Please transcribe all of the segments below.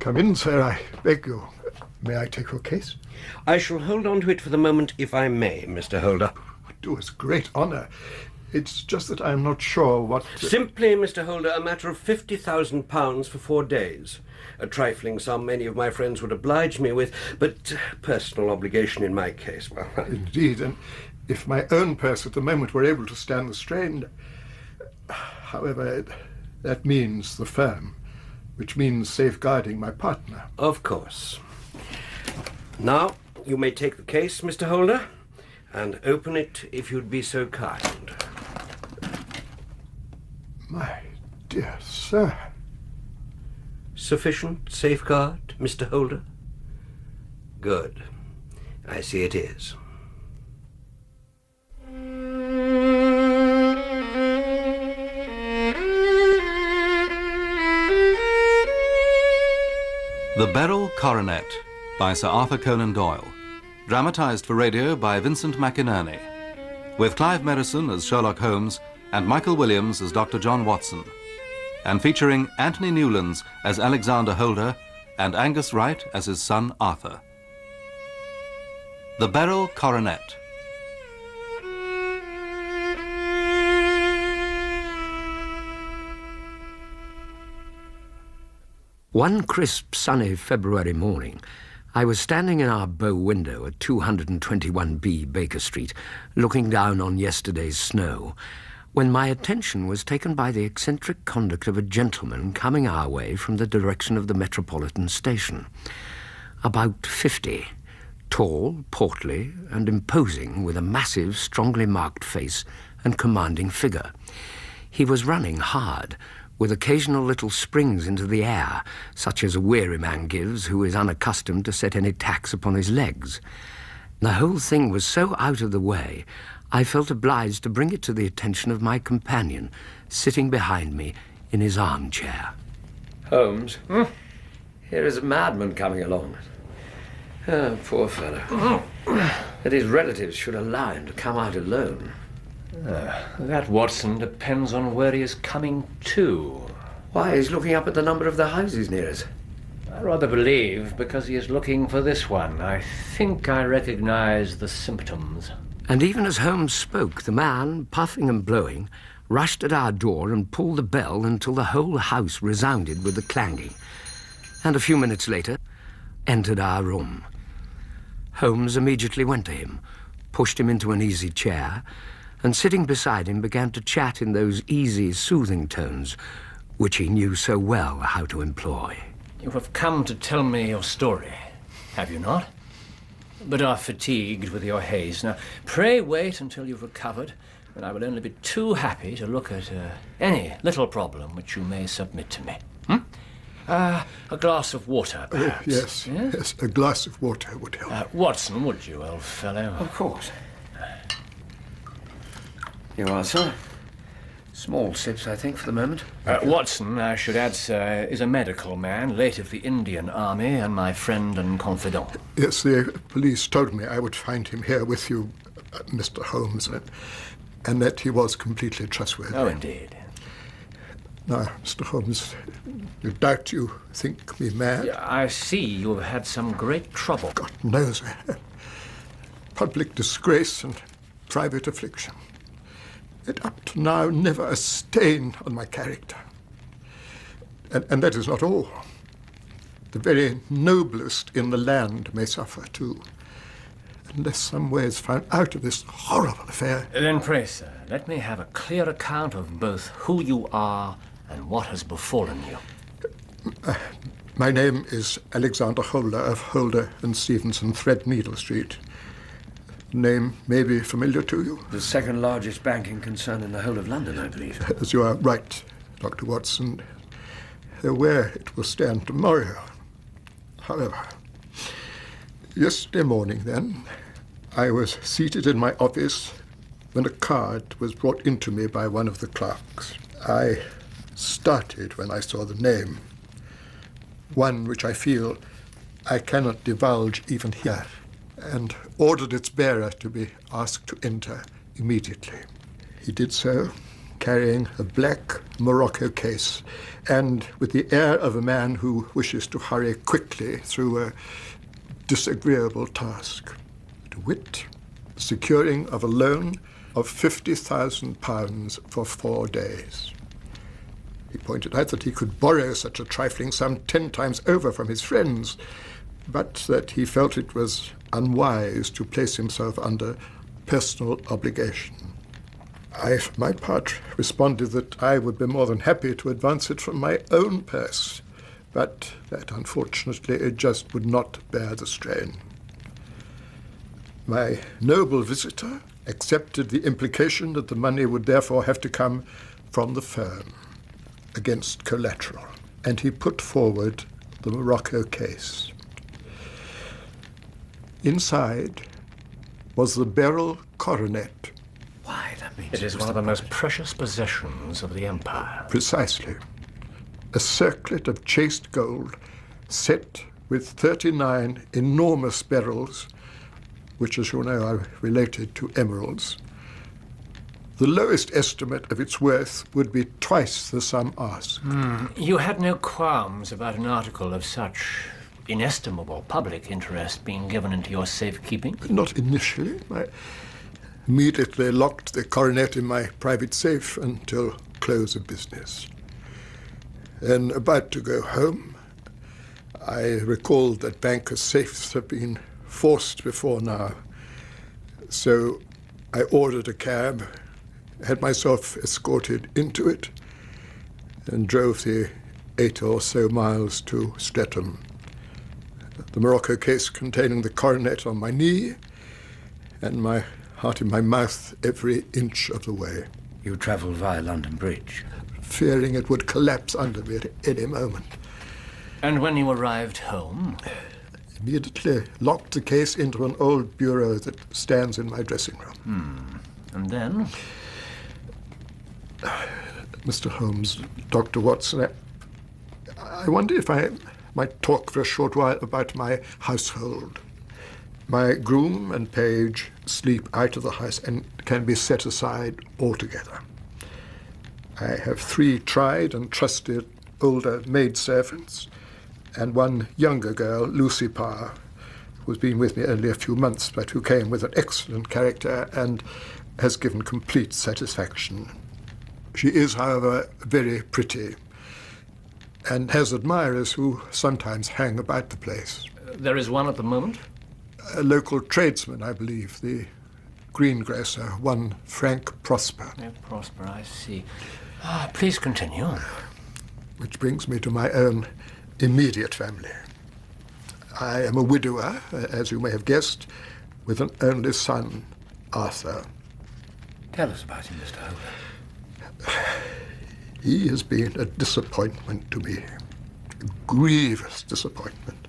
Come in, sir, I beg you. May I take your case? I shall hold on to it for the moment, if I may, Mr. Holder. Do us great honour. It's just that I'm not sure what... Simply, Mr. Holder, a matter of £50,000 for 4 days. A trifling sum many of my friends would oblige me with, but personal obligation in my case, well... Indeed, and if my own purse at the moment were able to stand the strain... However, that means the firm, which means safeguarding my partner. Of course. Now, you may take the case, Mr. Holder, and open it if you'd be so kind. My dear sir. Sufficient safeguard, Mr. Holder? Good. I see it is. The Beryl Coronet by Sir Arthur Conan Doyle, dramatised for radio by Vincent McInerney, with Clive Merrison as Sherlock Holmes and Michael Williams as Dr. John Watson, and featuring Anthony Newlands as Alexander Holder and Angus Wright as his son Arthur. The Beryl Coronet. One crisp, sunny February morning, I was standing in our bow window at 221B Baker Street, looking down on yesterday's snow, when my attention was taken by the eccentric conduct of a gentleman coming our way from the direction of the Metropolitan Station. About 50, tall, portly, and imposing, with a massive, strongly marked face and commanding figure. He was running hard, with occasional little springs into the air, such as a weary man gives who is unaccustomed to set any tax upon his legs. The whole thing was so out of the way, I felt obliged to bring it to the attention of my companion, sitting behind me in his armchair. Holmes, here is a madman coming along. Oh, poor fellow. That his relatives should allow him to come out alone. That, Watson, depends on where he is coming to. Why, he's looking up at the number of the houses near us. I rather believe because he is looking for this one. I think I recognize the symptoms. And even as Holmes spoke, the man, puffing and blowing, rushed at our door and pulled the bell until the whole house resounded with the clanging, and a few minutes later entered our room. Holmes immediately went to him, pushed him into an easy chair, and sitting beside him began to chat in those easy, soothing tones which he knew so well how to employ. You have come to tell me your story, have you not? But are fatigued with your haze. Now, pray wait until you've recovered, and I will only be too happy to look at any little problem which you may submit to me. A glass of water, perhaps? Yes, a glass of water would help. Watson, would you, old fellow? Of course. You are, sir. Small sips, I think, for the moment. Watson, I should add, sir, is a medical man, late of the Indian Army, and my friend and confidant. Yes, the police told me I would find him here with you, Mr. Holmes, and that he was completely trustworthy. Oh, indeed. Now, Mr. Holmes, no doubt you think me mad. I see you have had some great trouble. God knows I have. Public disgrace and private affliction. Yet up to now, never a stain on my character. And that is not all. The very noblest in the land may suffer too, unless some way is found out of this horrible affair. Then pray, sir, let me have a clear account of both who you are and what has befallen you. My name is Alexander Holder of Holder and Stevenson, Threadneedle Street. Name may be familiar to you. The second largest banking concern in the whole of London, I believe. As you are right, Dr. Watson. Where it will stand tomorrow. However, yesterday morning, then, I was seated in my office when a card was brought into me by one of the clerks. I started when I saw the name, one which I feel I cannot divulge even here, and ordered its bearer to be asked to enter immediately. He did so, carrying a black Morocco case, and with the air of a man who wishes to hurry quickly through a disagreeable task. To wit, the securing of a loan of £50,000 for 4 days. He pointed out that he could borrow such a trifling sum 10 times over from his friends, but that he felt it was unwise to place himself under personal obligation. I, for my part, responded that I would be more than happy to advance it from my own purse, but that unfortunately it just would not bear the strain. My noble visitor accepted the implication that the money would therefore have to come from the firm against collateral, and he put forward the Morocco case. Inside was the Beryl Coronet. Why, that means it is one of the most precious possessions of the Empire. Precisely. A circlet of chased gold set with 39 enormous beryls, which, as you know, are related to emeralds. The lowest estimate of its worth would be twice the sum asked. You had no qualms about an article of such inestimable public interest being given into your safekeeping? Not initially. I immediately locked the coronet in my private safe until close of business. Then, about to go home, I recalled that bankers' safes have been forced before now. So I ordered a cab, had myself escorted into it, and drove the 8 or so miles to Streatham. The Morocco case containing the coronet on my knee, and my heart in my mouth every inch of the way. You travelled via London Bridge? Fearing it would collapse under me at any moment. And when you arrived home? Immediately locked the case into an old bureau that stands in my dressing room. And then? Mr. Holmes, Dr. Watson, I wonder if I might talk for a short while about my household. My groom and page sleep out of the house and can be set aside altogether. I have 3 tried and trusted older maidservants and one younger girl, Lucy Parr, who's been with me only a few months, but who came with an excellent character and has given complete satisfaction. She is, however, very pretty and has admirers who sometimes hang about the place. There is one at the moment? A local tradesman, I believe, the greengrocer, one Frank Prosper. Prosper, I see. Please continue. Which brings me to my own immediate family. I am a widower, as you may have guessed, with an only son, Arthur. Tell us about him, Mr. Holder. He has been a disappointment to me, a grievous disappointment,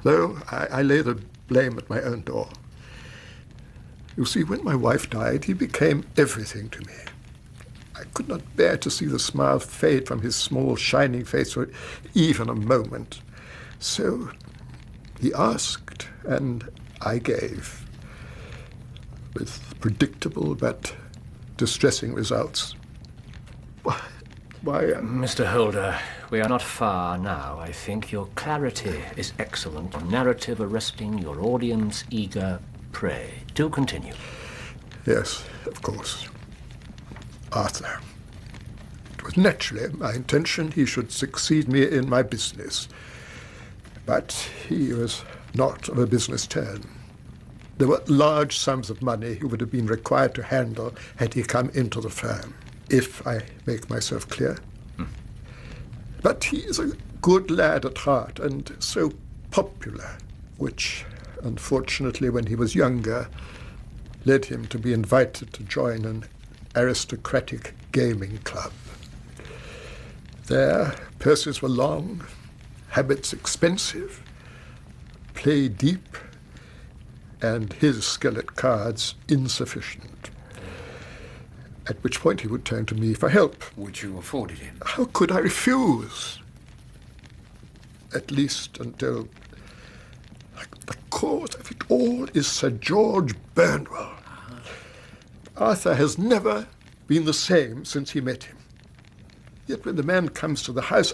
though I lay the blame at my own door. You see, when my wife died, he became everything to me. I could not bear to see the smile fade from his small, shining face for even a moment. So he asked, and I gave, with predictable but distressing results. Why, Mr. Holder, we are not far now, I think. Your clarity is excellent, a narrative arresting your audience eager prey. Do continue. Yes, of course. Arthur. It was naturally my intention he should succeed me in my business. But he was not of a business turn. There were large sums of money he would have been required to handle had he come into the firm, if I make myself clear. But he is a good lad at heart and so popular, which, unfortunately, when he was younger, led him to be invited to join an aristocratic gaming club. There, purses were long, habits expensive, play deep, and his skill at cards insufficient. At which point he would turn to me for help. Which you afforded him? How could I refuse? At least until the cause of it all is Sir George Burnwell. Arthur has never been the same since he met him. Yet when the man comes to the house,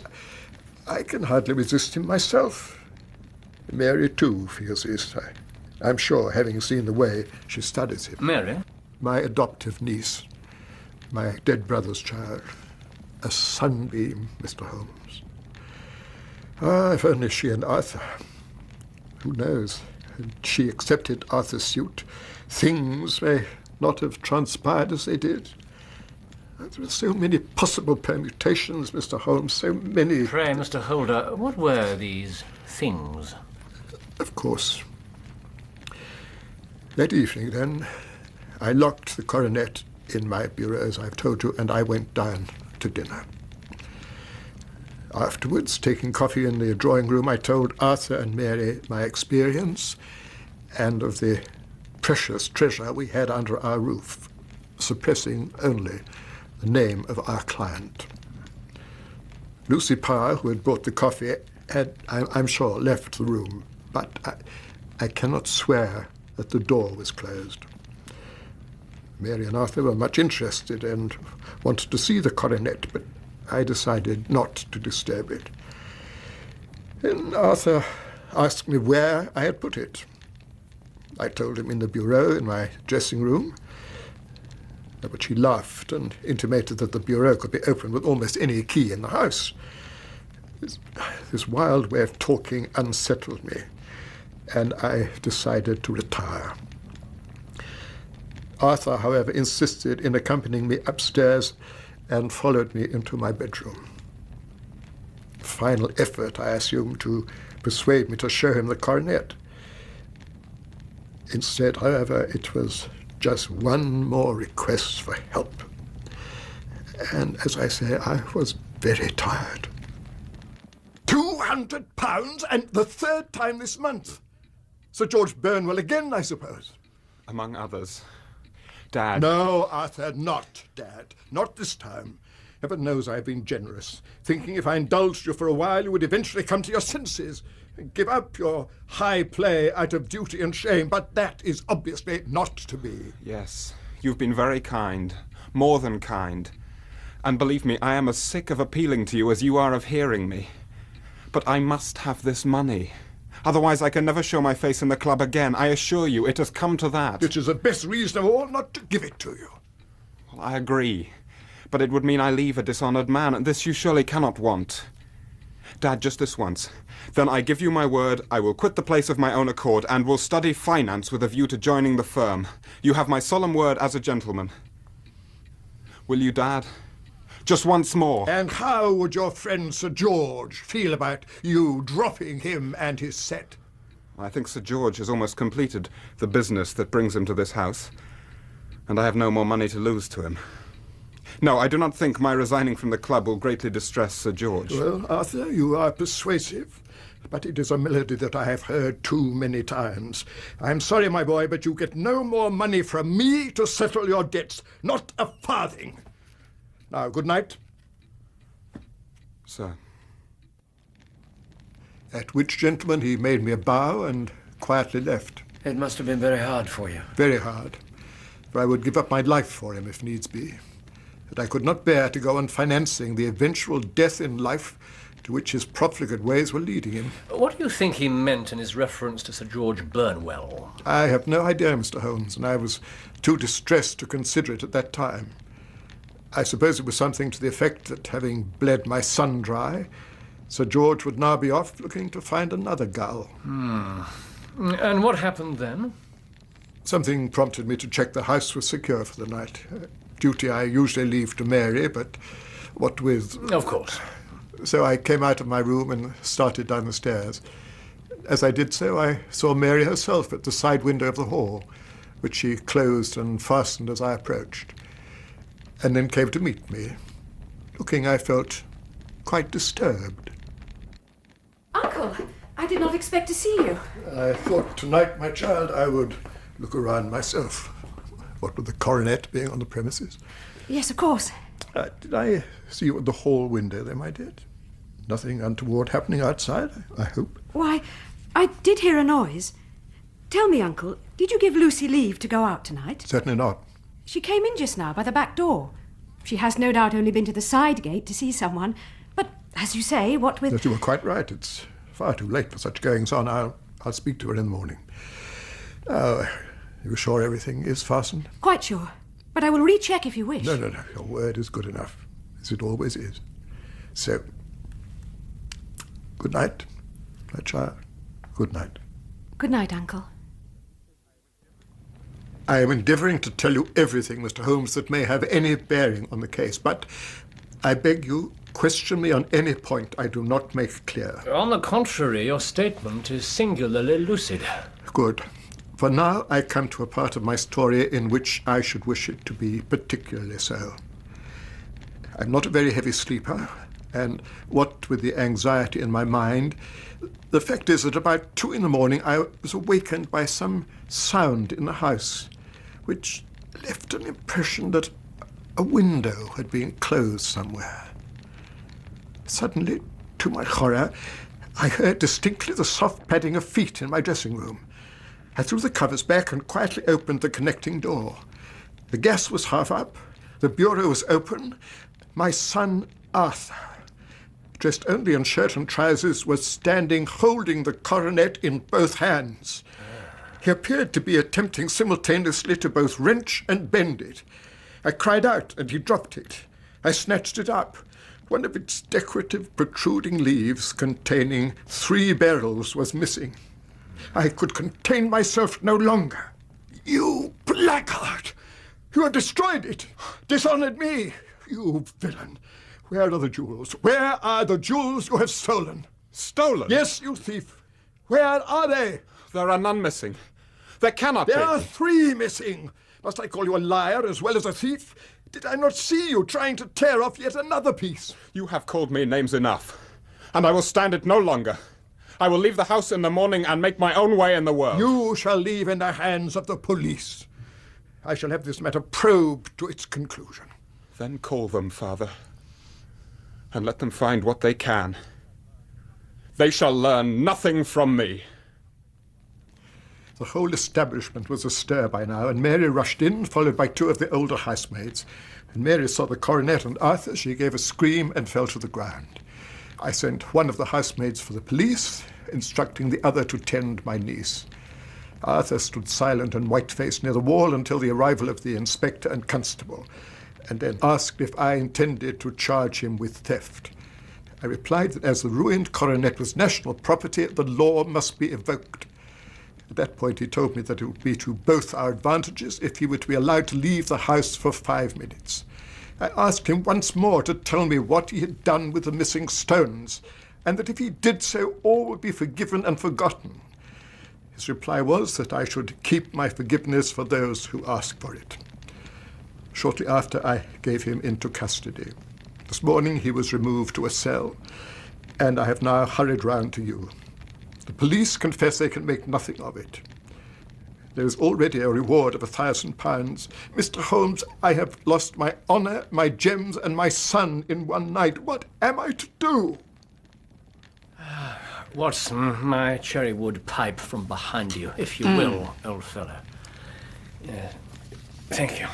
I can hardly resist him myself. Mary, too, feels this, I'm sure, having seen the way she studies him. Mary? My adoptive niece, my dead brother's child. A sunbeam, Mr. Holmes. Ah, if only she and Arthur. Who knows? Had she accepted Arthur's suit, things may not have transpired as they did. There are so many possible permutations, Mr. Holmes, so many... Pray, Mr. Holder, what were these things? Of course. That evening, then, I locked the coronet in my bureau, as I've told you, and I went down to dinner. Afterwards, taking coffee in the drawing-room, I told Arthur and Mary my experience and of the precious treasure we had under our roof, suppressing only the name of our client. Lucy Power, who had brought the coffee, had, I'm sure, left the room, but I cannot swear that the door was closed. Mary and Arthur were much interested and wanted to see the coronet, but I decided not to disturb it. Then Arthur asked me where I had put it. I told him in the bureau in my dressing room, but he laughed and intimated that the bureau could be opened with almost any key in the house. This wild way of talking unsettled me, and I decided to retire. Arthur, however, insisted in accompanying me upstairs and followed me into my bedroom. Final effort, I assumed, to persuade me to show him the coronet. Instead, however, it was just one more request for help. And as I say, I was very tired. £200, and the third time this month. Sir George Burnwell again, I suppose. Among others. Dad. No, Arthur, not Dad. Not this time. Heaven knows I've been generous, thinking if I indulged you for a while, you would eventually come to your senses and give up your high play out of duty and shame, but that is obviously not to be. Yes, you've been very kind, more than kind. And believe me, I am as sick of appealing to you as you are of hearing me. But I must have this money. Otherwise I can never show my face in the club again. I assure you, it has come to that. Which is the best reason of all not to give it to you. Well, I agree. But it would mean I leave a dishonoured man, and this you surely cannot want. Dad, just this once. Then I give you my word I will quit the place of my own accord and will study finance with a view to joining the firm. You have my solemn word as a gentleman. Will you, Dad? Just once more. And how would your friend Sir George feel about you dropping him and his set? I think Sir George has almost completed the business that brings him to this house, and I have no more money to lose to him. No, I do not think my resigning from the club will greatly distress Sir George. Well, Arthur, you are persuasive, but it is a melody that I have heard too many times. I'm sorry, my boy, but you get no more money from me to settle your debts. Not a farthing. Now, good night. Sir. At which, gentleman, he made me a bow and quietly left. It must have been very hard for you. Very hard, for I would give up my life for him if needs be. But I could not bear to go on financing the eventual death in life to which his profligate ways were leading him. What do you think he meant in his reference to Sir George Burnwell? I have no idea, Mr. Holmes, and I was too distressed to consider it at that time. I suppose it was something to the effect that, having bled my son dry, Sir George would now be off looking to find another gull. And what happened then? Something prompted me to check the house was secure for the night. Duty I usually leave to Mary, but what with... Of course. So I came out of my room and started down the stairs. As I did so, I saw Mary herself at the side window of the hall, which she closed and fastened as I approached, and then came to meet me, looking, I felt, quite disturbed. Uncle, I did not expect to see you. I thought tonight, my child, I would look around myself. What with the coronet being on the premises. Yes, of course. Did I see you at the hall window there, my dear? Nothing untoward happening outside, I hope? Why, I did hear a noise. Tell me, Uncle, did you give Lucy leave to go out tonight? Certainly not. She came in just now by the back door. She has no doubt only been to the side gate to see someone. But, as you say, what with... But you were quite right. It's far too late for such goings-on. I'll speak to her in the morning. Oh, you sure everything is fastened? Quite sure. But I will recheck if you wish. No. Your word is good enough, as it always is. So, good night, my child. Good night. Good night, Uncle. I am endeavouring to tell you everything, Mr. Holmes, that may have any bearing on the case, but I beg you, question me on any point I do not make clear. On the contrary, your statement is singularly lucid. Good. For now, I come to a part of my story in which I should wish it to be particularly so. I'm not a very heavy sleeper, and what with the anxiety in my mind, the fact is that about 2 a.m. I was awakened by some sound in the house, which left an impression that a window had been closed somewhere. Suddenly, to my horror, I heard distinctly the soft padding of feet in my dressing room. I threw the covers back and quietly opened the connecting door. The gas was half up, the bureau was open. My son, Arthur, dressed only in shirt and trousers, was standing holding the coronet in both hands. He appeared to be attempting simultaneously to both wrench and bend it. I cried out, and he dropped it. I snatched it up. One of its decorative protruding leaves containing 3 barrels was missing. I could contain myself no longer. You blackguard! You have destroyed it! Dishonoured me! You villain! Where are the jewels? Where are the jewels you have stolen? Stolen? Yes, you thief! Where are they? There are none missing. There cannot be. There are 3 missing. Must I call you a liar as well as a thief? Did I not see you trying to tear off yet another piece? You have called me names enough, and I will stand it no longer. I will leave the house in the morning and make my own way in the world. You shall leave in the hands of the police. I shall have this matter probed to its conclusion. Then call them, Father, and let them find what they can. They shall learn nothing from me. The whole establishment was astir by now, and Mary rushed in, followed by 2 of the older housemaids. When Mary saw the coronet and Arthur, she gave a scream and fell to the ground. I sent one of the housemaids for the police, instructing the other to tend my niece. Arthur stood silent and white-faced near the wall until the arrival of the inspector and constable, and then asked if I intended to charge him with theft. I replied that as the ruined coronet was national property, the law must be evoked. At that point, he told me that it would be to both our advantages if he were to be allowed to leave the house for 5 minutes. I asked him once more to tell me what he had done with the missing stones, and that if he did so, all would be forgiven and forgotten. His reply was that I should keep my forgiveness for those who asked for it. Shortly after, I gave him into custody. This morning, he was removed to a cell, and I have now hurried round to you. The police confess they can make nothing of it. There is already a reward of £1,000. Mr. Holmes, I have lost my honour, my gems, and my son in one night. What am I to do? Watson, my cherry wood pipe from behind you, if you will, old fellow. Thank you.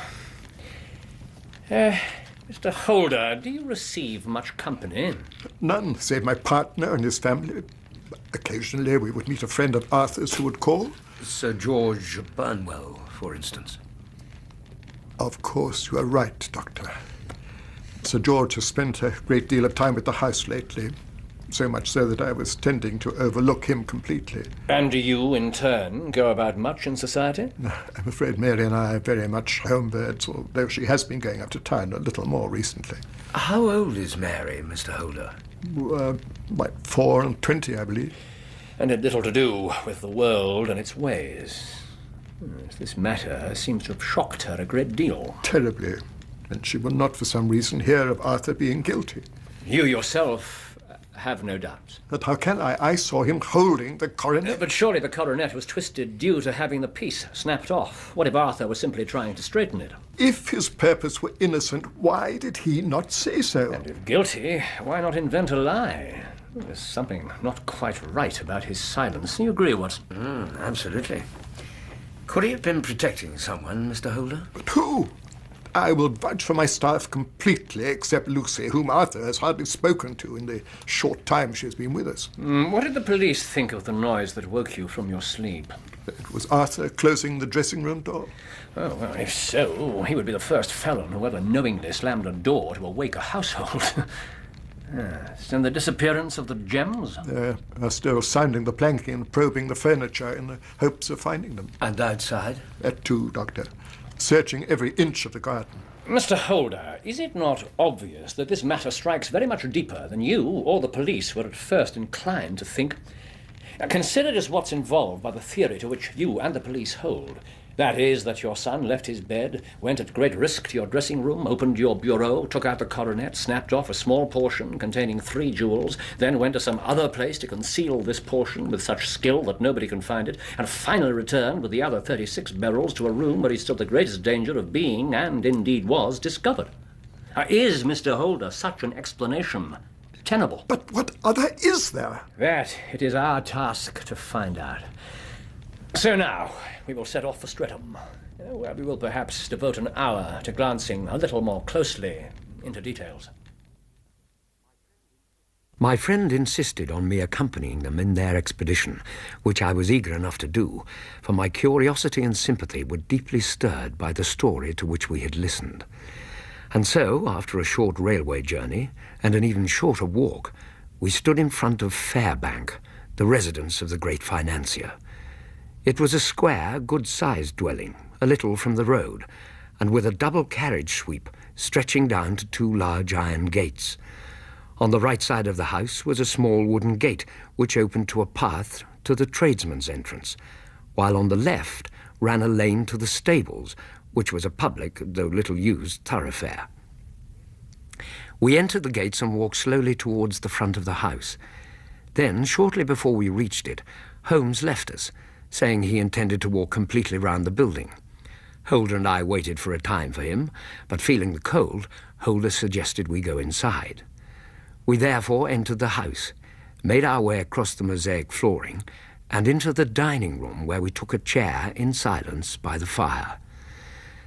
Mr. Holder, do you receive much company? None, save my partner and his family. Occasionally we would meet a friend of Arthur's who would call. Sir George Burnwell, for instance. Of course, you are right, Doctor. Sir George has spent a great deal of time at the house lately, so much so that I was tending to overlook him completely. And do you, in turn, go about much in society? I'm afraid Mary and I are very much homebirds, although she has been going up to town a little more recently. How old is Mary, Mr. Holder? About 24, I believe. And had little to do with the world and its ways. This matter seems to have shocked her a great deal. Terribly. And she will not, for some reason, hear of Arthur being guilty. You yourself have no doubts. But how can I? I saw him holding the coronet. But surely the coronet was twisted due to having the piece snapped off. What if Arthur was simply trying to straighten it? If his purpose were innocent, why did he not say so? And if guilty, why not invent a lie? There's something not quite right about his silence. You agree, Watson? Absolutely. Could he have been protecting someone, Mr. Holder? But who? I will vouch for my staff completely, except Lucy, whom Arthur has hardly spoken to in the short time she has been with us. What did the police think of the noise that woke you from your sleep? It was Arthur closing the dressing-room door. Oh, well, if so, he would be the first felon who ever knowingly slammed a door to awake a household. Yes. And the disappearance of the gems? They are still sounding the planking and probing the furniture in the hopes of finding them. And outside? That too, Doctor. Searching every inch of the garden. Mr. Holder, is it not obvious that this matter strikes very much deeper than you or the police were at first inclined to think? Consider just what's involved by the theory to which you and the police hold. That is, that your son left his bed, went at great risk to your dressing room, opened your bureau, took out the coronet, snapped off a small portion containing 3 jewels, then went to some other place to conceal this portion with such skill that nobody can find it, and finally returned with the other 36 beryls to a room where he stood the greatest danger of being, and indeed was, discovered. Is, Mr. Holder, such an explanation tenable? But what other is there? That it is our task to find out. So now, we will set off for Streatham, where we will perhaps devote an hour to glancing a little more closely into details. My friend insisted on me accompanying them in their expedition, which I was eager enough to do, for my curiosity and sympathy were deeply stirred by the story to which we had listened. And so, after a short railway journey, and an even shorter walk, we stood in front of Fairbank, the residence of the great financier. It was a square, good-sized dwelling, a little from the road, and with a double carriage sweep stretching down to 2 large iron gates. On the right side of the house was a small wooden gate which opened to a path to the tradesman's entrance, while on the left ran a lane to the stables, which was a public, though little-used, thoroughfare. We entered the gates and walked slowly towards the front of the house. Then, shortly before we reached it, Holmes left us, saying he intended to walk completely round the building. Holder and I waited for a time for him, but feeling the cold, Holder suggested we go inside. We therefore entered the house, made our way across the mosaic flooring, and into the dining room, where we took a chair in silence by the fire.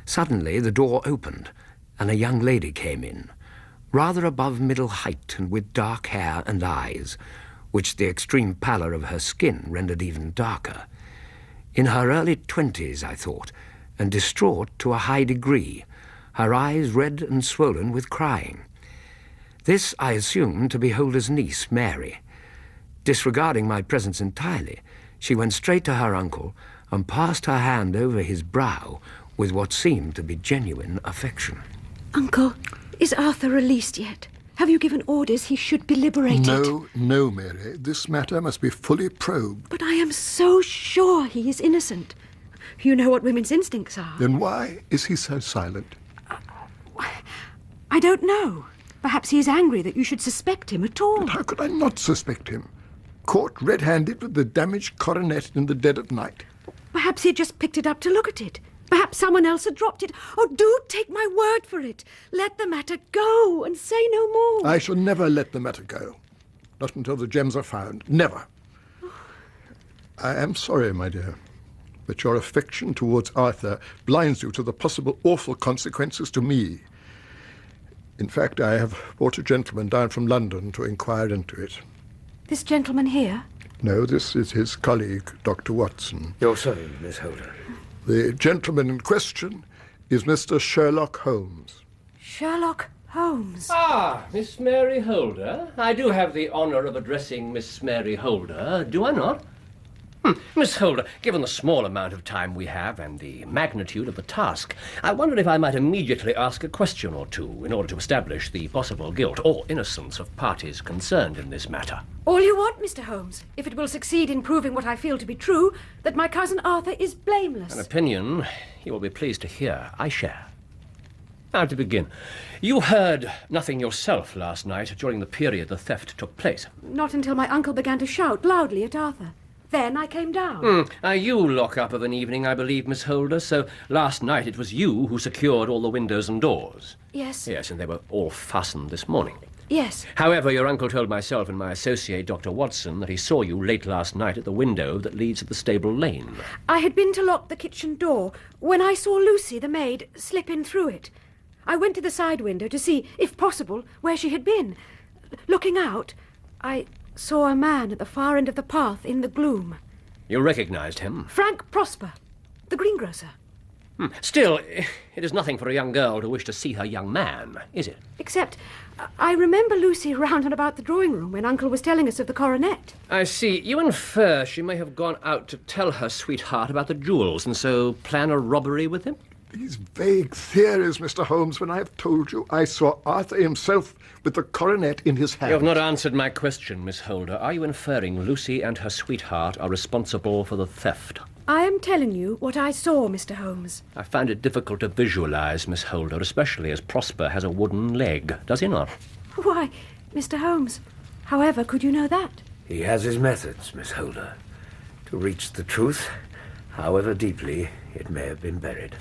Suddenly the door opened, and a young lady came in, rather above middle height and with dark hair and eyes, which the extreme pallor of her skin rendered even darker. In her early 20s, I thought, and distraught to a high degree, her eyes red and swollen with crying. This I assumed to be Holder's niece, Mary. Disregarding my presence entirely, she went straight to her uncle and passed her hand over his brow with what seemed to be genuine affection. Uncle, is Arthur released yet? Have you given orders he should be liberated? No, Mary. This matter must be fully probed. But I am so sure he is innocent. You know what women's instincts are. Then why is he so silent? I don't know. Perhaps he is angry that you should suspect him at all. But how could I not suspect him? Caught red-handed with the damaged coronet in the dead of night. Perhaps he had just picked it up to look at it. Perhaps someone else had dropped it. Oh, do take my word for it. Let the matter go and say no more. I shall never let the matter go. Not until the gems are found. Never. I am sorry, my dear, but your affection towards Arthur blinds you to the possible awful consequences to me. In fact, I have brought a gentleman down from London to inquire into it. This gentleman here? No, this is his colleague, Dr. Watson. Your son, Miss Holder. The gentleman in question is Mr. Sherlock Holmes. Sherlock Holmes. Ah, Miss Mary Holder. I do have the honour of addressing Miss Mary Holder, do I not? Miss Holder, given the small amount of time we have and the magnitude of the task, I wondered if I might immediately ask a question or two in order to establish the possible guilt or innocence of parties concerned in this matter. All you want, Mr. Holmes, if it will succeed in proving what I feel to be true, that my cousin Arthur is blameless. An opinion you will be pleased to hear I share. Now, to begin, you heard nothing yourself last night during the period the theft took place. Not until my uncle began to shout loudly at Arthur. Then I came down. You lock up of an evening, I believe, Miss Holder, so last night it was you who secured all the windows and doors. Yes. Yes, and they were all fastened this morning. Yes. However, your uncle told myself and my associate, Dr. Watson, that he saw you late last night at the window that leads to the stable lane. I had been to lock the kitchen door when I saw Lucy, the maid, slip in through it. I went to the side window to see, if possible, where she had been. Looking out, I saw a man at the far end of the path in the gloom. You recognized him? Frank Prosper, the greengrocer. Still, it is nothing for a young girl to wish to see her young man, is it? Except, I remember Lucy round and about the drawing room when Uncle was telling us of the coronet. I see. You infer she may have gone out to tell her sweetheart about the jewels and so plan a robbery with him? These vague theories, Mr. Holmes, when I have told you I saw Arthur himself with the coronet in his hand. You have not answered my question, Miss Holder. Are you inferring Lucy and her sweetheart are responsible for the theft? I am telling you what I saw, Mr. Holmes. I find it difficult to visualize, Miss Holder, especially as Prosper has a wooden leg, does he not? Why, Mr. Holmes, however could you know that? He has his methods, Miss Holder, to reach the truth, however deeply it may have been buried.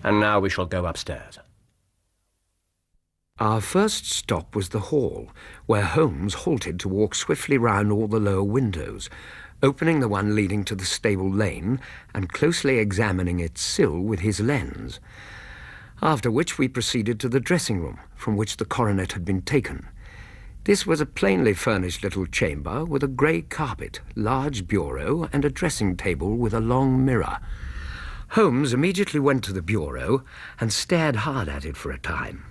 And now we shall go upstairs. Our first stop was the hall, where Holmes halted to walk swiftly round all the lower windows, opening the one leading to the stable lane and closely examining its sill with his lens. After which we proceeded to the dressing room, from which the coronet had been taken. This was a plainly furnished little chamber with a grey carpet, large bureau, and a dressing table with a long mirror. Holmes immediately went to the bureau and stared hard at it for a time.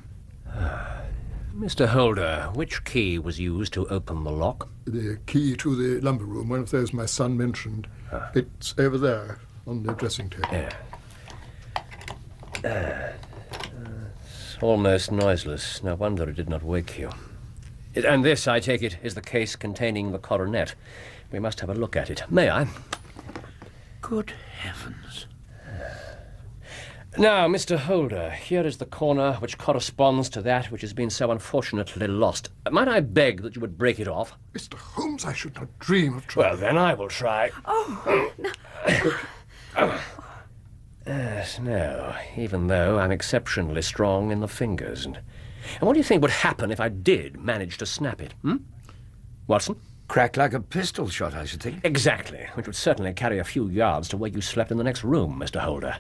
Mr. Holder, which key was used to open the lock? The key to the lumber room, one of those my son mentioned. It's over there, on the dressing table. It's almost noiseless. No wonder it did not wake you. And this, I take it, is the case containing the coronet. We must have a look at it. May I? Good heavens. Now, Mr. Holder, here is the corner which corresponds to that which has been so unfortunately lost. Might I beg that you would break it off? Mr. Holmes, I should not dream of trying. Well, then I will try. Oh, no. Yes, no, even though I'm exceptionally strong in the fingers. And what do you think would happen if I did manage to snap it, Watson? Cracked like a pistol shot, I should think. Exactly, which would certainly carry a few yards to where you slept in the next room, Mr. Holder.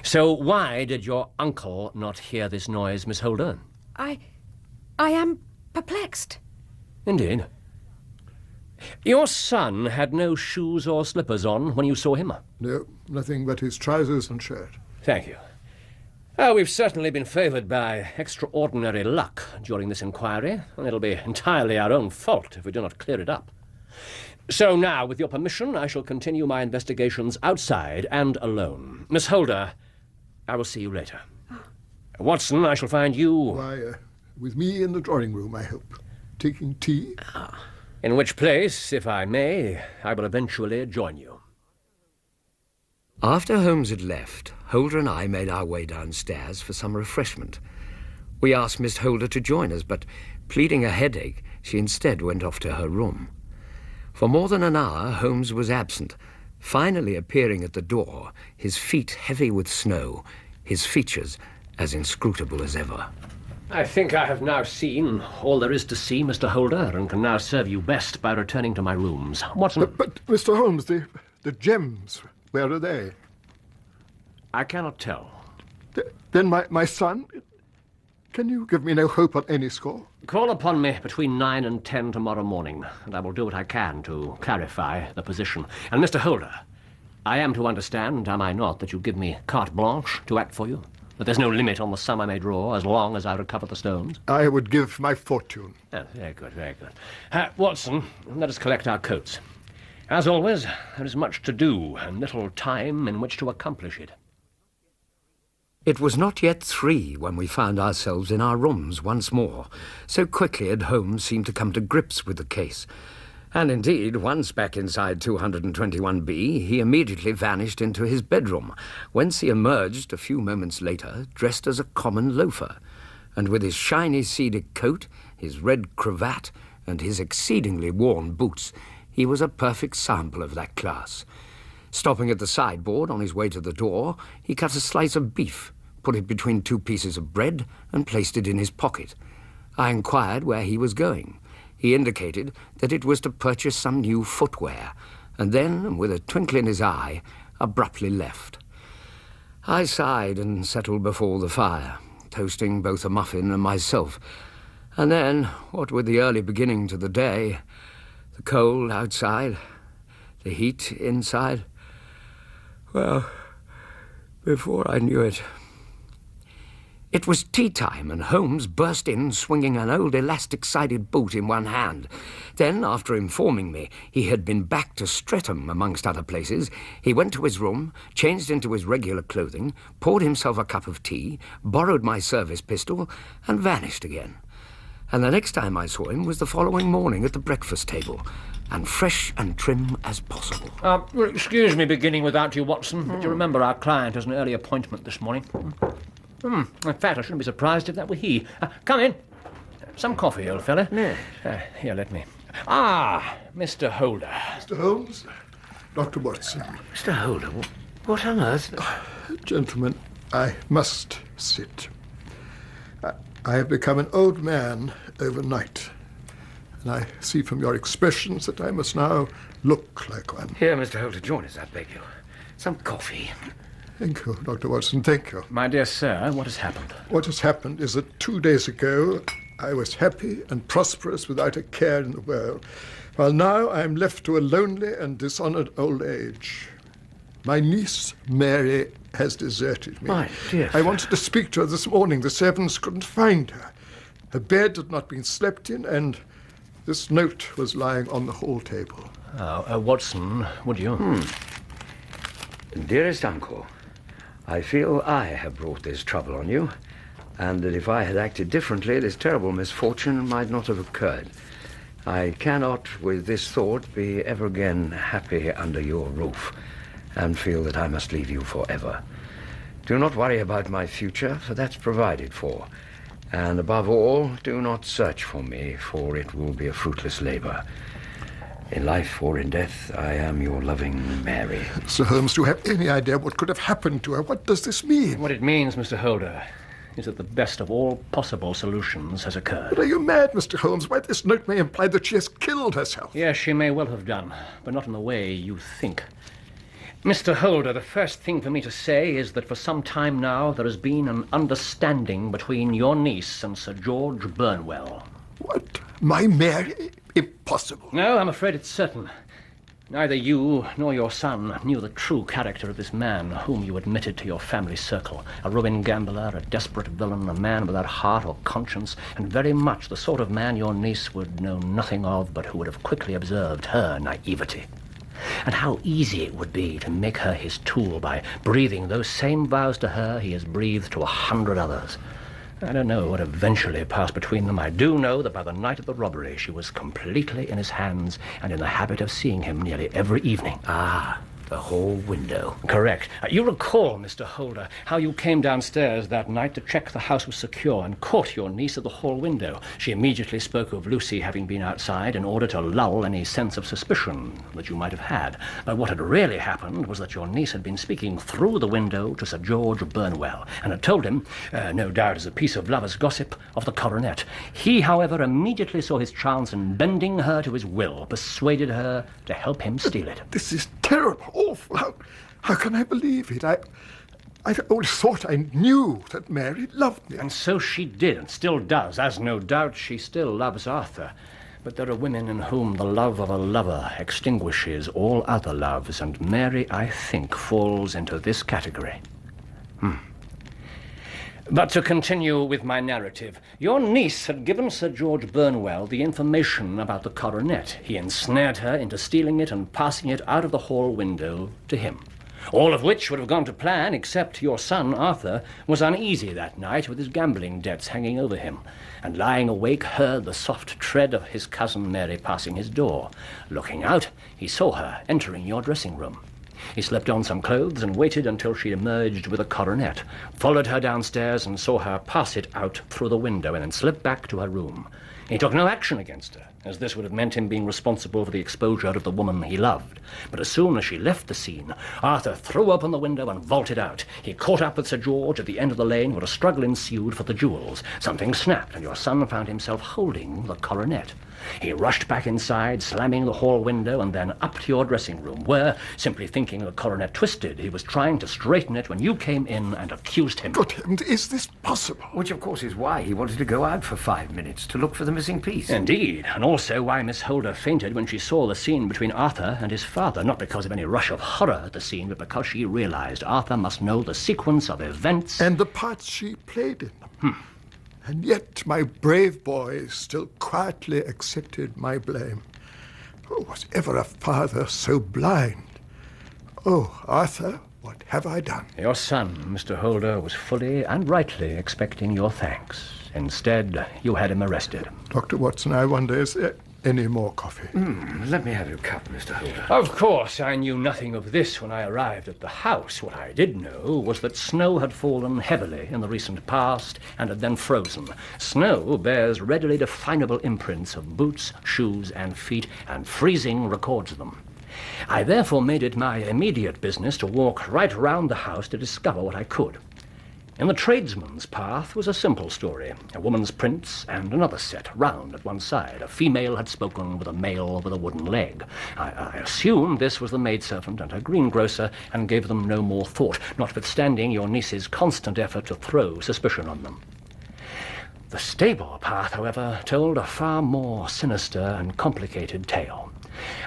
So why did your uncle not hear this noise, Miss Holder? I am perplexed. Indeed. Your son had no shoes or slippers on when you saw him? No, nothing but his trousers and shirt. Thank you. We've certainly been favoured by extraordinary luck during this inquiry, and it'll be entirely our own fault if we do not clear it up. So now, with your permission, I shall continue my investigations outside and alone. Miss Holder, I will see you later. Watson, I shall find you... Why, with me in the drawing room, I hope. Taking tea? In which place, if I may, I will eventually join you. After Holmes had left, Holder and I made our way downstairs for some refreshment. We asked Miss Holder to join us, but pleading a headache, she instead went off to her room. For more than an hour, Holmes was absent, finally appearing at the door, his feet heavy with snow, his features as inscrutable as ever. I think I have now seen all there is to see, Mr. Holder, and can now serve you best by returning to my rooms. Watson... But Mr. Holmes, the gems, where are they? I cannot tell. Then my son... Can you give me no hope on any score? Call upon me between 9 and 10 tomorrow morning, and I will do what I can to clarify the position. And, Mr. Holder, I am to understand, am I not, that you give me carte blanche to act for you? That there's no limit on the sum I may draw as long as I recover the stones? I would give my fortune. Oh, very good, very good. Watson, let us collect our coats. As always, there is much to do and little time in which to accomplish it. It was not yet 3 when we found ourselves in our rooms once more. So quickly had Holmes seemed to come to grips with the case. And indeed, once back inside 221B, he immediately vanished into his bedroom, whence he emerged a few moments later, dressed as a common loafer, and with his shiny cedar coat, his red cravat, and his exceedingly worn boots, he was a perfect sample of that class. Stopping at the sideboard on his way to the door, he cut a slice of beef, put it between 2 pieces of bread, and placed it in his pocket. I inquired where he was going. He indicated that it was to purchase some new footwear, and then, with a twinkle in his eye, abruptly left. I sighed and settled before the fire, toasting both a muffin and myself. And then, what with the early beginning to the day, the cold outside, the heat inside, well, before I knew it, it was tea time, and Holmes burst in swinging an old elastic-sided boot in one hand. Then, after informing me he had been back to Streatham, amongst other places, he went to his room, changed into his regular clothing, poured himself a cup of tea, borrowed my service pistol, and vanished again. And the next time I saw him was the following morning at the breakfast table, and fresh and trim as possible. Well, excuse me beginning without you, Watson, but you remember our client has an early appointment this morning. In fact, I shouldn't be surprised if that were he. Come in. Some coffee, old fella. Yes. Here, let me. Mr. Holder. Mr. Holmes, Dr. Watson. Mr. Holder, what on earth? Gentlemen, I must sit. I have become an old man overnight, and I see from your expressions that I must now look like one. Here, Mr. Holder, join us, I beg you. Some coffee. Thank you, Dr. Watson, thank you. My dear sir, what has happened? What has happened is that 2 days ago I was happy and prosperous without a care in the world, while now I am left to a lonely and dishonoured old age. My niece, Mary, has deserted me. My dear I wanted to speak to her this morning. The servants couldn't find her. Her bed had not been slept in, and this note was lying on the hall table. Watson, would you? Dearest uncle, I feel I have brought this trouble on you, and that if I had acted differently, this terrible misfortune might not have occurred. I cannot, with this thought, be ever again happy under your roof, and feel that I must leave you forever. Do not worry about my future, for that's provided for. And above all, do not search for me, for it will be a fruitless labor. In life or in death, I am your loving Mary. Sir Holmes, do you have any idea what could have happened to her? What does this mean? What it means, Mr. Holder, is that the best of all possible solutions has occurred. But are you mad, Mr. Holmes? Why, this note may imply that she has killed herself. Yes, she may well have done, but not in the way you think. Mr. Holder, the first thing for me to say is that for some time now there has been an understanding between your niece and Sir George Burnwell. What? My Mary? Impossible. No, I'm afraid it's certain. Neither you nor your son knew the true character of this man whom you admitted to your family circle. A ruined gambler, a desperate villain, a man without heart or conscience, and very much the sort of man your niece would know nothing of, but who would have quickly observed her naivety. And how easy it would be to make her his tool by breathing those same vows to her he has breathed to 100 others. I don't know what eventually passed between them. I do know that by the night of the robbery she was completely in his hands and in the habit of seeing him nearly every evening. The hall window. Correct. You recall, Mr. Holder, how you came downstairs that night to check the house was secure and caught your niece at the hall window. She immediately spoke of Lucy having been outside in order to lull any sense of suspicion that you might have had. But what had really happened was that your niece had been speaking through the window to Sir George Burnwell and had told him, no doubt as a piece of lover's gossip, of the coronet. He, however, immediately saw his chance and, bending her to his will, persuaded her to help him steal it. This is terrible, awful. How can I believe it? I always thought I knew that Mary loved me. And so she did, and still does, as no doubt she still loves Arthur. But there are women in whom the love of a lover extinguishes all other loves, and Mary, I think, falls into this category. But to continue with my narrative, your niece had given Sir George Burnwell the information about the coronet. He ensnared her into stealing it and passing it out of the hall window to him. All of which would have gone to plan, except your son, Arthur, was uneasy that night with his gambling debts hanging over him, and lying awake heard the soft tread of his cousin Mary passing his door. Looking out, he saw her entering your dressing room. He slipped on some clothes and waited until she emerged with a coronet, followed her downstairs and saw her pass it out through the window and then slip back to her room. He took no action against her, as this would have meant him being responsible for the exposure of the woman he loved. But as soon as she left the scene, Arthur threw open the window and vaulted out. He caught up with Sir George at the end of the lane where a struggle ensued for the jewels. Something snapped, and your son found himself holding the coronet. He rushed back inside, slamming the hall window, and then up to your dressing room, where, simply thinking the coronet twisted, he was trying to straighten it when you came in and accused him. Good heavens, is this possible? Which, of course, is why he wanted to go out for 5 minutes to look for the missing piece. Indeed, and also why Miss Holder fainted when she saw the scene between Arthur and his father, not because of any rush of horror at the scene, but because she realized Arthur must know the sequence of events. And the part she played in them. And yet my brave boy still quietly accepted my blame. Oh, was ever a father so blind? Oh, Arthur, what have I done? Your son, Mr. Holder, was fully and rightly expecting your thanks. Instead, you had him arrested. Dr. Watson, I wonder, is there any more coffee? Let me have your cup, Mr. Holder. Of course, I knew nothing of this when I arrived at the house. What I did know was that snow had fallen heavily in the recent past and had then frozen. Snow bears readily definable imprints of boots, shoes, and feet, and freezing records them. I therefore made it my immediate business to walk right round the house to discover what I could. In the tradesman's path was a simple story. A woman's prints and another set, round at one side. A female had spoken with a male with a wooden leg. I assumed this was the maidservant and her greengrocer, and gave them no more thought, notwithstanding your niece's constant effort to throw suspicion on them. The stable path, however, told a far more sinister and complicated tale.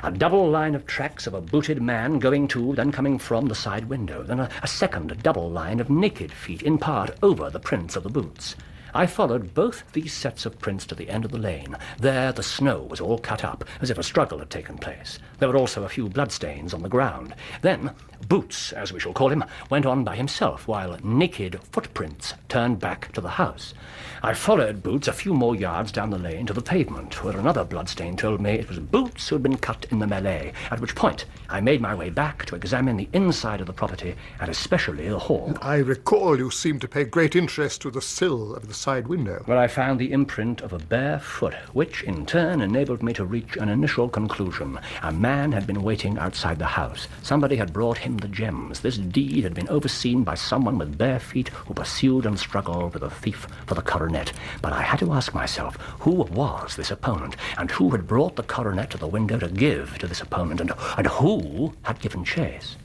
A double line of tracks of a booted man going to, then coming from, the side window, then a second double line of naked feet, in part over the prints of the boots. I followed both these sets of prints to the end of the lane. There the snow was all cut up, as if a struggle had taken place. There were also a few bloodstains on the ground. Then Boots, as we shall call him, went on by himself, while naked footprints turned back to the house. I followed Boots a few more yards down the lane to the pavement, where another bloodstain told me it was Boots who had been cut in the melee, at which point I made my way back to examine the inside of the property, and especially the hall. I recall you seemed to pay great interest to the sill of the side window. Where I found the imprint of a bare foot, which in turn enabled me to reach an initial conclusion. A man had been waiting outside the house. Somebody had brought him the gems. This deed had been overseen by someone with bare feet who pursued and struggled with a thief for the coronet. But I had to ask myself, who was this opponent, and who had brought the coronet to the window to give to this opponent, and who had given chase?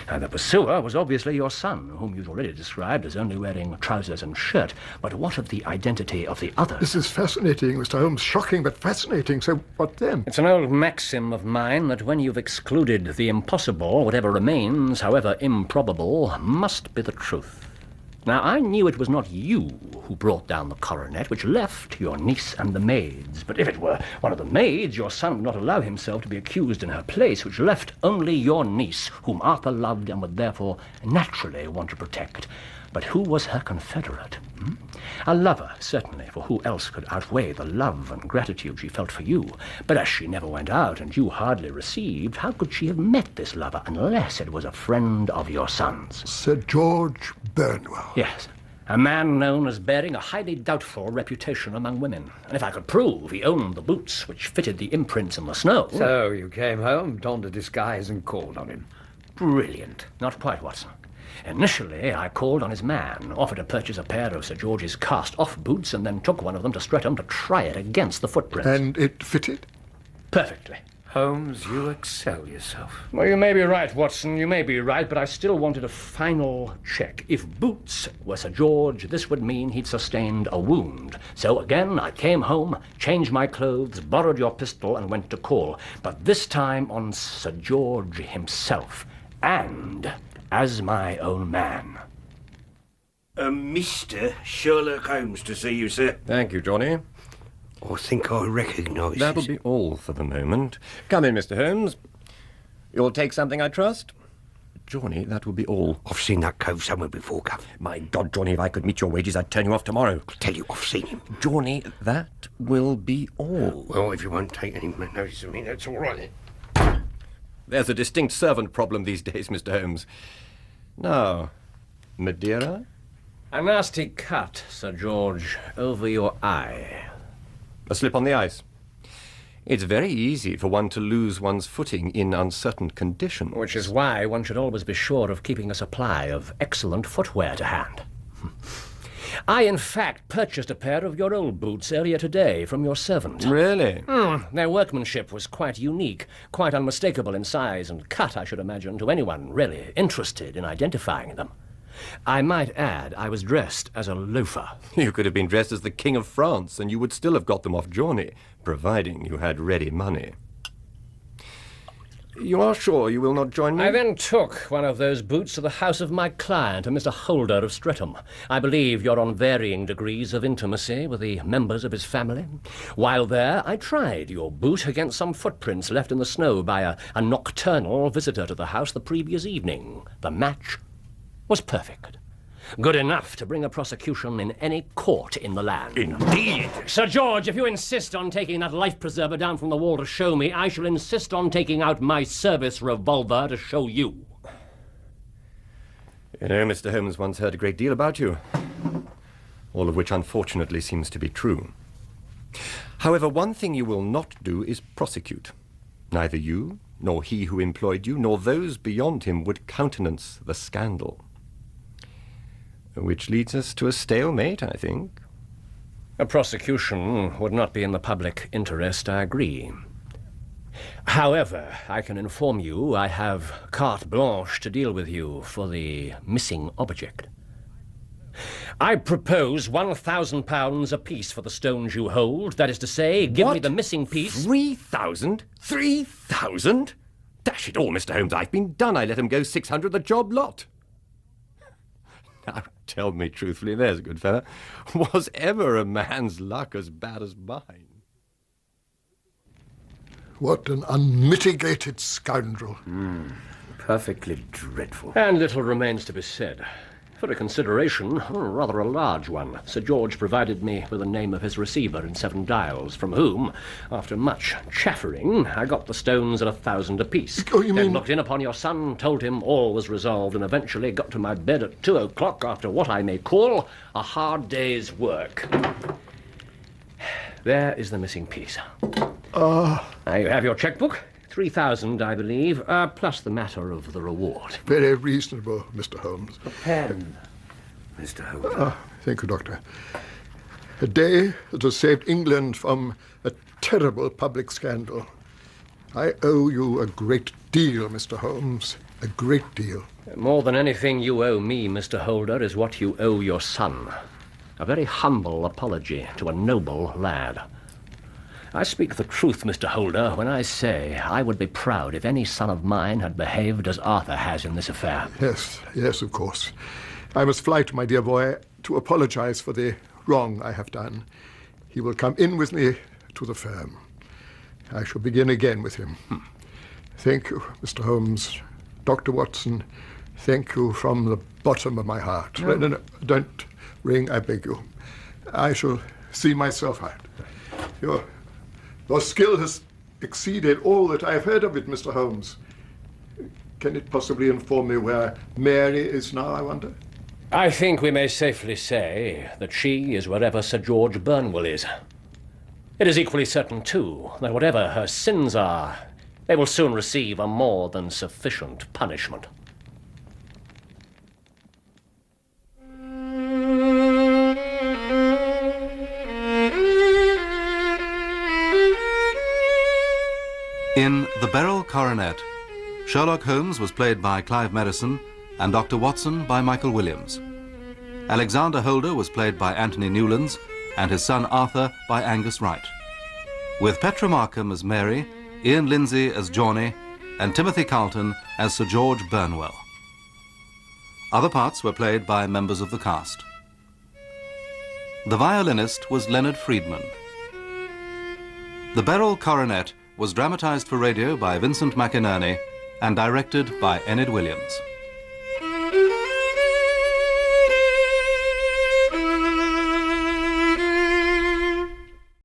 The pursuer was obviously your son, whom you'd already described as only wearing trousers and shirt. But what of the identity of the other? This is fascinating, Mr. Holmes. Shocking, but fascinating. So what then? It's an old maxim of mine that when you've excluded the impossible, whatever remains, however improbable, must be the truth. Now, I knew it was not you who brought down the coronet, which left your niece and the maids. But if it were one of the maids, your son would not allow himself to be accused in her place, which left only your niece, whom Arthur loved and would therefore naturally want to protect. But who was her confederate? A lover, certainly, for who else could outweigh the love and gratitude she felt for you? But as she never went out and you hardly received, how could she have met this lover unless it was a friend of your son's? Sir George Burnwell. Yes, a man known as bearing a highly doubtful reputation among women. And if I could prove he owned the boots which fitted the imprints in the snow... So you came home, donned a disguise, and called on him. Brilliant. Not quite, Watson. Initially, I called on his man, offered to purchase a pair of Sir George's cast-off boots, and then took one of them to Streatham to try it against the footprints. And it fitted? Perfectly. Holmes, you excel yourself. Well, you may be right, Watson, you may be right, but I still wanted a final check. If Boots were Sir George, this would mean he'd sustained a wound. So again, I came home, changed my clothes, borrowed your pistol, and went to call. But this time on Sir George himself, and as my own man. Mr. Sherlock Holmes to see you, sir. Thank you, Johnny. I think I recognise That'll be all for the moment. Come in, Mr. Holmes. You'll take something, I trust? Johnny, that will be all. I've seen that cove somewhere before, Cove. My God, Johnny, if I could meet your wages, I'd turn you off tomorrow. I tell you, I've seen him. Johnny, that will be all. Well, if you won't take any notice of me, that's all right. There's a distinct servant problem these days, Mr. Holmes. Now, Madeira? A nasty cut, Sir George, over your eye. A slip on the ice. It's very easy for one to lose one's footing in uncertain conditions. Which is why one should always be sure of keeping a supply of excellent footwear to hand. I, in fact, purchased a pair of your old boots earlier today from your servant. Really? Their workmanship was quite unique, quite unmistakable in size and cut, I should imagine, to anyone really interested in identifying them. I might add, I was dressed as a loafer. You could have been dressed as the King of France, and you would still have got them off Johnny, providing you had ready money. You are sure you will not join me? I then took one of those boots to the house of my client, a Mr. Holder of Streatham. I believe you're on varying degrees of intimacy with the members of his family. While there, I tried your boot against some footprints left in the snow by a nocturnal visitor to the house the previous evening. The match was perfect. Good enough to bring a prosecution in any court in the land. Indeed! Sir George, if you insist on taking that life-preserver down from the wall to show me, I shall insist on taking out my service revolver to show you. You know, Mr. Holmes once heard a great deal about you, all of which unfortunately seems to be true. However, one thing you will not do is prosecute. Neither you, nor he who employed you, nor those beyond him would countenance the scandal. Which leads us to a stalemate, I think. A prosecution would not be in the public interest, I agree. However, I can inform you I have carte blanche to deal with you for the missing object. I propose £1,000 apiece for the stones you hold. That is to say, give me the missing piece. 3,000? 3,000? Dash it all, Mr. Holmes, I've been done. I let him go 600 the job lot. Now, tell me truthfully, there's a good fellow. Was ever a man's luck as bad as mine? What an unmitigated scoundrel. Perfectly dreadful. And little remains to be said. For a consideration, rather a large one, Sir George provided me with the name of his receiver in 7 Dials, from whom, after much chaffering, I got the stones at 1,000 apiece. Oh, you then mean... looked in upon your son, told him all was resolved, and eventually got to my bed at 2 o'clock after what I may call a hard day's work. There is the missing piece. Now you have your checkbook. 3,000, I believe, plus the matter of the reward. Very reasonable, Mr. Holmes. A pen, Mr. Holmes. Thank you, Doctor. A day that has saved England from a terrible public scandal. I owe you a great deal, Mr. Holmes. A great deal. More than anything you owe me, Mr. Holder, is what you owe your son. A very humble apology to a noble lad. I speak the truth, Mr. Holder, when I say I would be proud if any son of mine had behaved as Arthur has in this affair. Yes, of course. I must fly to my dear boy to apologize for the wrong I have done. He will come in with me to the firm. I shall begin again with him. Thank you, Mr. Holmes. Dr. Watson, thank you from the bottom of my heart. No, don't ring, I beg you. I shall see myself out. Your skill has exceeded all that I have heard of it, Mr. Holmes. Can it possibly inform me where Mary is now, I wonder? I think we may safely say that she is wherever Sir George Burnwell is. It is equally certain, too, that whatever her sins are, they will soon receive a more than sufficient punishment. In The Beryl Coronet, Sherlock Holmes was played by Clive Merrison and Dr. Watson by Michael Williams. Alexander Holder was played by Anthony Newlands and his son Arthur by Angus Wright, with Petra Markham as Mary, Ian Lindsay as Johnny, and Timothy Carlton as Sir George Burnwell. Other parts were played by members of the cast. The violinist was Leonard Friedman. The Beryl Coronet was dramatized for radio by Vincent McInerney and directed by Enyd Williams.